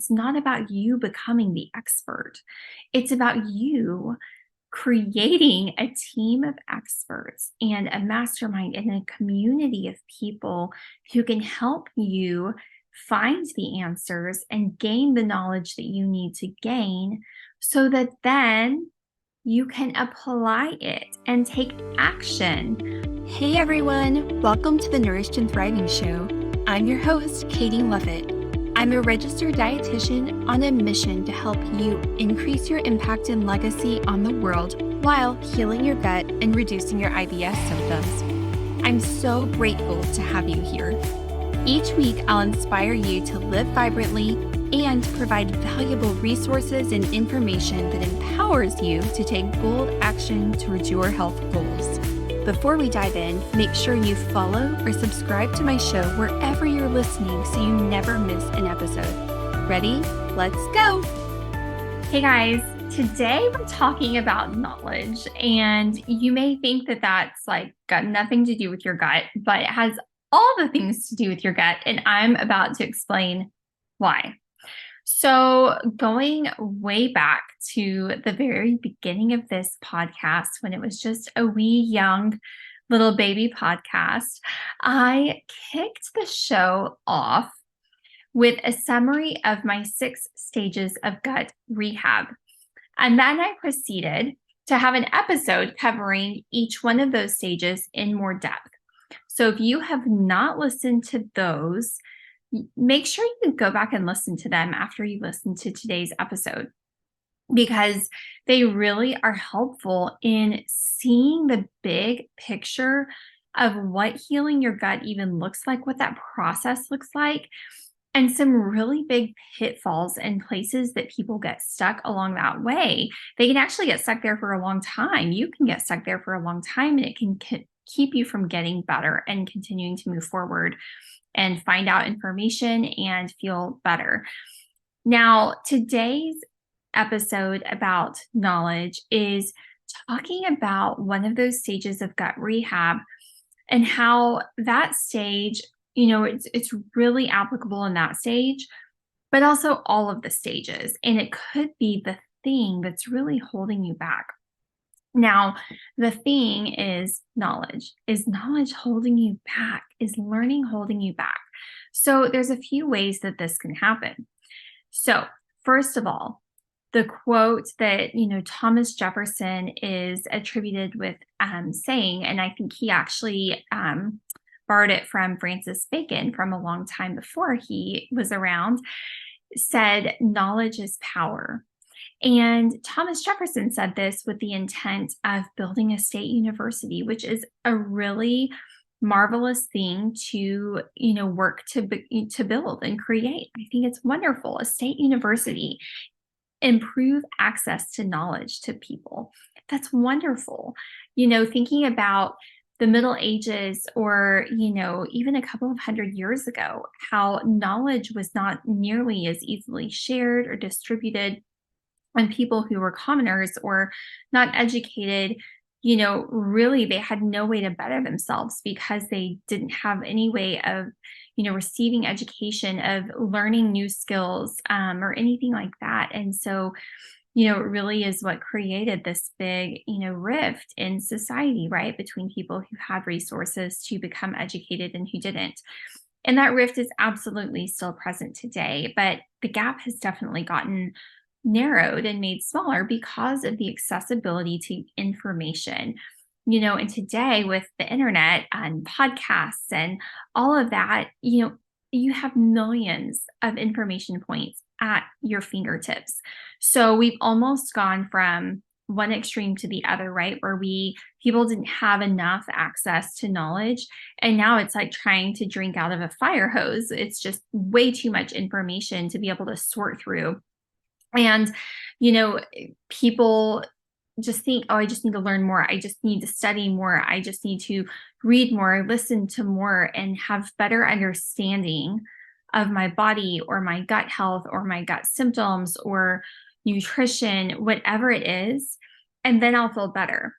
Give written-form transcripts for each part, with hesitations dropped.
it's not about you becoming the expert. It's about you creating a team of experts and a mastermind and a community of people who can help you find the answers and gain the knowledge that you need to gain so that then you can apply it and take action. Hey everyone, welcome to the Nourished and Thriving Show. I'm your host, Katie Lovett. I'm a registered dietitian on a mission to help you increase your impact and legacy on the world while healing your gut and reducing your IBS symptoms. I'm so grateful to have you here. Each week, I'll inspire you to live vibrantly and provide valuable resources and information that empowers you to take bold action towards your health goals. Before we dive in, make sure you follow or subscribe to my show wherever you're listening so you never miss an episode. Ready? Let's go! Hey guys, today we're talking about knowledge, and you may think that that's got nothing to do with your gut, but it has all the things to do with your gut, and I'm about to explain why. So going way back to the very beginning of this podcast, when it was just a wee young little baby podcast, I kicked the show off with a summary of my 6 stages of gut rehab. And then I proceeded to have an episode covering each one of those stages in more depth. So if you have not listened to those, make sure you go back and listen to them after you listen to today's episode, because they really are helpful in seeing the big picture of what healing your gut even looks like, what that process looks like, and some really big pitfalls and places that people get stuck along that way. They can actually get stuck there for a long time. You can get stuck there for a long time, and it can keep you from getting better and continuing to move forward and find out information and feel better. Now, today's episode about knowledge is talking about one of those stages of gut rehab and how that stage, it's really applicable in that stage, but also all of the stages. And it could be the thing that's really holding you back. Now, the thing is knowledge. Is knowledge holding you back? Is learning holding you back? So there's a few ways that this can happen. So first of all, the quote that, Thomas Jefferson is attributed with saying, and I think he actually borrowed it from Francis Bacon from a long time before he was around, said, knowledge is power. And Thomas Jefferson said this with the intent of building a state university, which is a really marvelous thing to, work to build and create. I think it's wonderful. A state university, improve access to knowledge to people. That's wonderful. Thinking about the Middle Ages or, even a couple of hundred years ago, how knowledge was not nearly as easily shared or distributed. And people who were commoners or not educated, really they had no way to better themselves because they didn't have any way of, receiving education, of learning new skills or anything like that. And so, it really is what created this big, rift in society, right? Between people who had resources to become educated and who didn't. And that rift is absolutely still present today, but the gap has definitely gotten narrowed and made smaller because of the accessibility to information. And today with the internet and podcasts and all of that, you have millions of information points at your fingertips. So we've almost gone from one extreme to the other, right? Where people didn't have enough access to knowledge. And now it's like trying to drink out of a fire hose. It's just way too much information to be able to sort through. And, people just think, oh, I just need to learn more. I just need to study more. I just need to read more, listen to more, and have better understanding of my body or my gut health or my gut symptoms or nutrition, whatever it is. And then I'll feel better.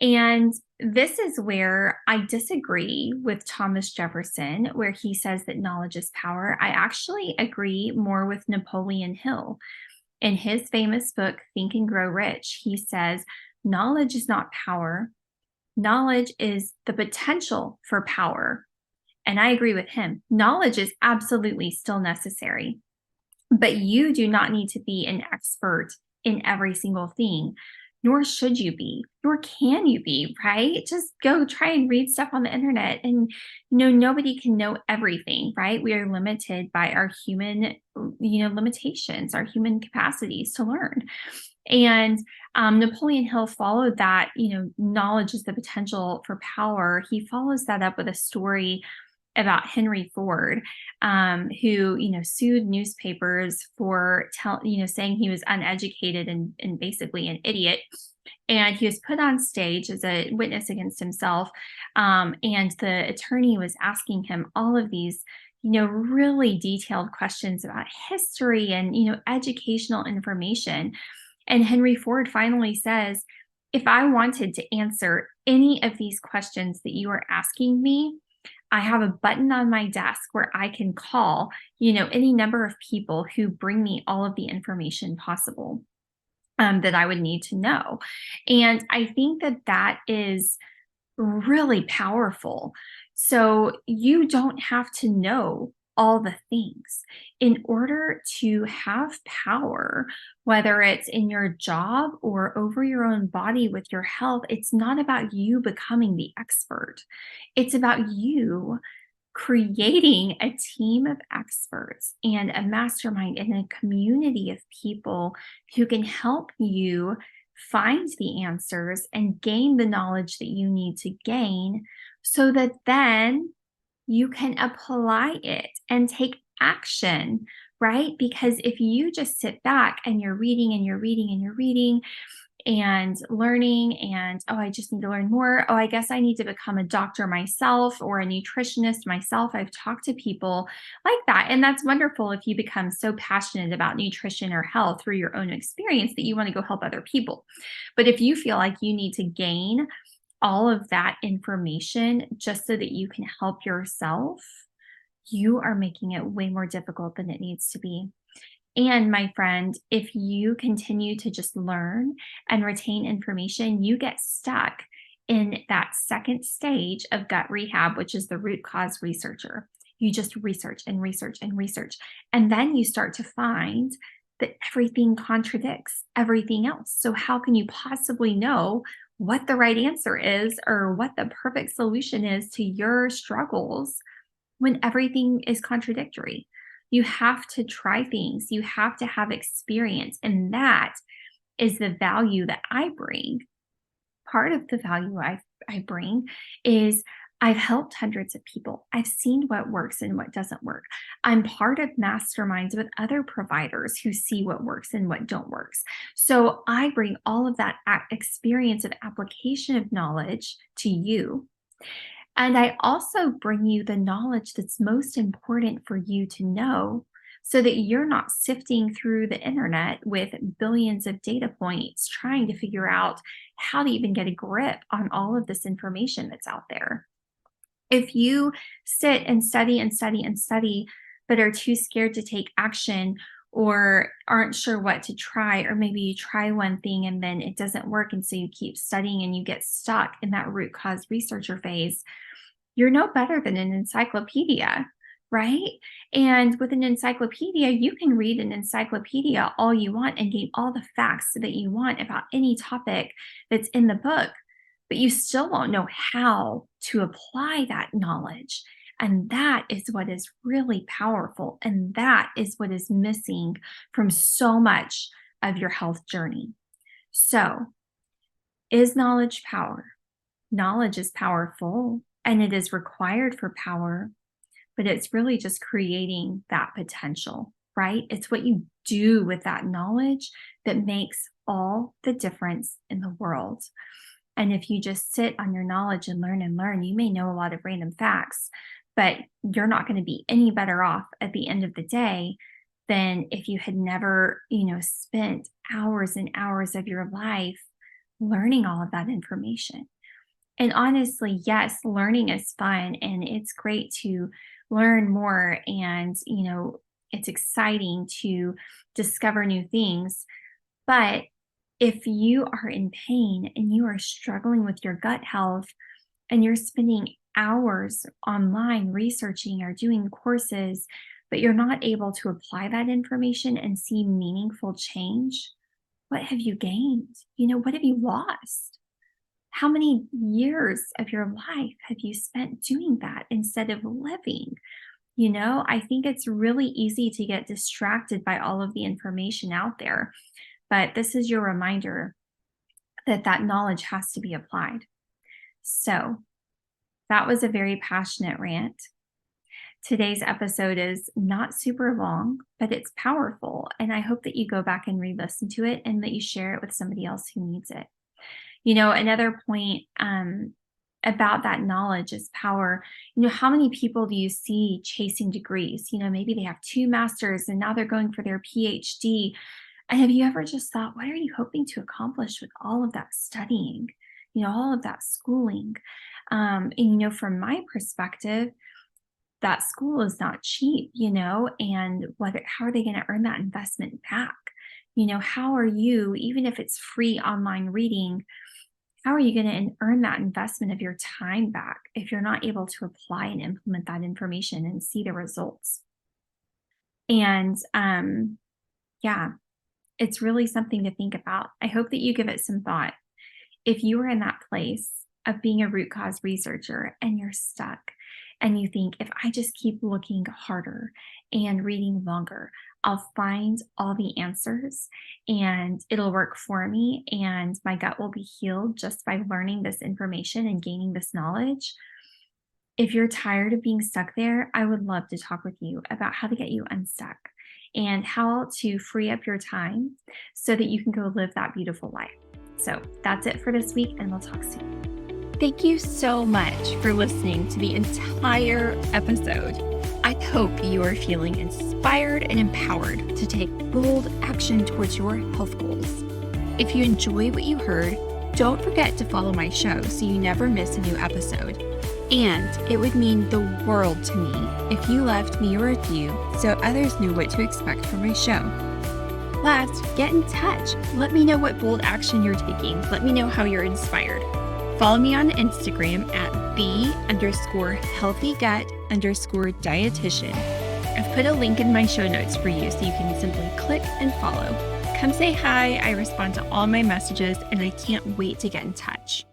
And this is where I disagree with Thomas Jefferson, where he says that knowledge is power. I actually agree more with Napoleon Hill. In his famous book, Think and Grow Rich, he says, knowledge is not power. Knowledge is the potential for power. And I agree with him. Knowledge is absolutely still necessary, but you do not need to be an expert in every single thing, nor should you be, nor can you be, right? Just go try and read stuff on the internet, and nobody can know everything, right? We are limited by our human, limitations, our human capacities to learn. And Napoleon Hill followed that, knowledge is the potential for power. He follows that up with a story about Henry Ford, who, sued newspapers for saying he was uneducated and basically an idiot. And he was put on stage as a witness against himself. And the attorney was asking him all of these, really detailed questions about history and, educational information. And Henry Ford finally says, if I wanted to answer any of these questions that you are asking me, I have a button on my desk where I can call, any number of people who bring me all of the information possible that I would need to know. And I think that that is really powerful. So you don't have to know all the things in order to have power, whether it's in your job or over your own body with your health. It's not about you becoming the expert. It's about you creating a team of experts and a mastermind and a community of people who can help you find the answers and gain the knowledge that you need to gain, so that then you can apply it and take action, right? Because if you just sit back and you're reading and you're reading and you're reading and learning, and oh, I just need to learn more. Oh, I guess I need to become a doctor myself or a nutritionist myself. I've talked to people like that. And that's wonderful if you become so passionate about nutrition or health through your own experience that you want to go help other people. But if you feel like you need to gain all of that information just so that you can help yourself, you are making it way more difficult than it needs to be. And my friend, if you continue to just learn and retain information, you get stuck in that second stage of gut rehab, which is the root cause researcher. You just research and research and research. And then you start to find that everything contradicts everything else. So how can you possibly know what the right answer is or what the perfect solution is to your struggles when everything is contradictory? You have to try things. You have to have experience. And that is the value that I bring. Part of the value I bring is I've helped hundreds of people. I've seen what works and what doesn't work. I'm part of masterminds with other providers who see what works and what don't works. So I bring all of that experience of application of knowledge to you. And I also bring you the knowledge that's most important for you to know, so that you're not sifting through the internet with billions of data points trying to figure out how to even get a grip on all of this information that's out there. If you sit and study and study and study, but are too scared to take action or aren't sure what to try, or maybe you try one thing and then it doesn't work, and so you keep studying and you get stuck in that root cause researcher phase, you're no better than an encyclopedia, right? And with an encyclopedia, you can read an encyclopedia all you want and gain all the facts that you want about any topic that's in the book, but you still won't know how to apply that knowledge. And that is what is really powerful. And that is what is missing from so much of your health journey. So, is knowledge power? Knowledge is powerful and it is required for power, but it's really just creating that potential, right? It's what you do with that knowledge that makes all the difference in the world. And if you just sit on your knowledge and learn, you may know a lot of random facts, but you're not going to be any better off at the end of the day than if you had never, spent hours and hours of your life learning all of that information. And honestly, yes, learning is fun and it's great to learn more and, it's exciting to discover new things. But if you are in pain and you are struggling with your gut health and you're spending hours online researching or doing courses, but you're not able to apply that information and see meaningful change, what have you gained? What have you lost? How many years of your life have you spent doing that instead of living? I think it's really easy to get distracted by all of the information out there, but this is your reminder that that knowledge has to be applied. So that was a very passionate rant. Today's episode is not super long, but it's powerful. And I hope that you go back and re-listen to it and that you share it with somebody else who needs it. Another point about that knowledge is power. How many people do you see chasing degrees? Maybe they have 2 masters and now they're going for their PhD. And have you ever just thought, what are you hoping to accomplish with all of that studying, all of that schooling? And from my perspective, that school is not cheap, and how are they going to earn that investment back? How are you, even if it's free online reading, how are you going to earn that investment of your time back if you're not able to apply and implement that information and see the results? And yeah, it's really something to think about. I hope that you give it some thought. If you are in that place of being a root cause researcher and you're stuck and you think, if I just keep looking harder and reading longer, I'll find all the answers and it'll work for me and my gut will be healed just by learning this information and gaining this knowledge. If you're tired of being stuck there, I would love to talk with you about how to get you unstuck and how to free up your time so that you can go live that beautiful life. So that's it for this week, and we'll talk soon. Thank you so much for listening to the entire episode. I hope you are feeling inspired and empowered to take bold action towards your health goals. If you enjoy what you heard, don't forget to follow my show so you never miss a new episode. And it would mean the world to me if you left me a review so others knew what to expect from my show. Last, get in touch. Let me know what bold action you're taking. Let me know how you're inspired. Follow me on Instagram at the_healthygut_dietitian. I've put a link in my show notes for you so you can simply click and follow. Come say hi. I respond to all my messages and I can't wait to get in touch.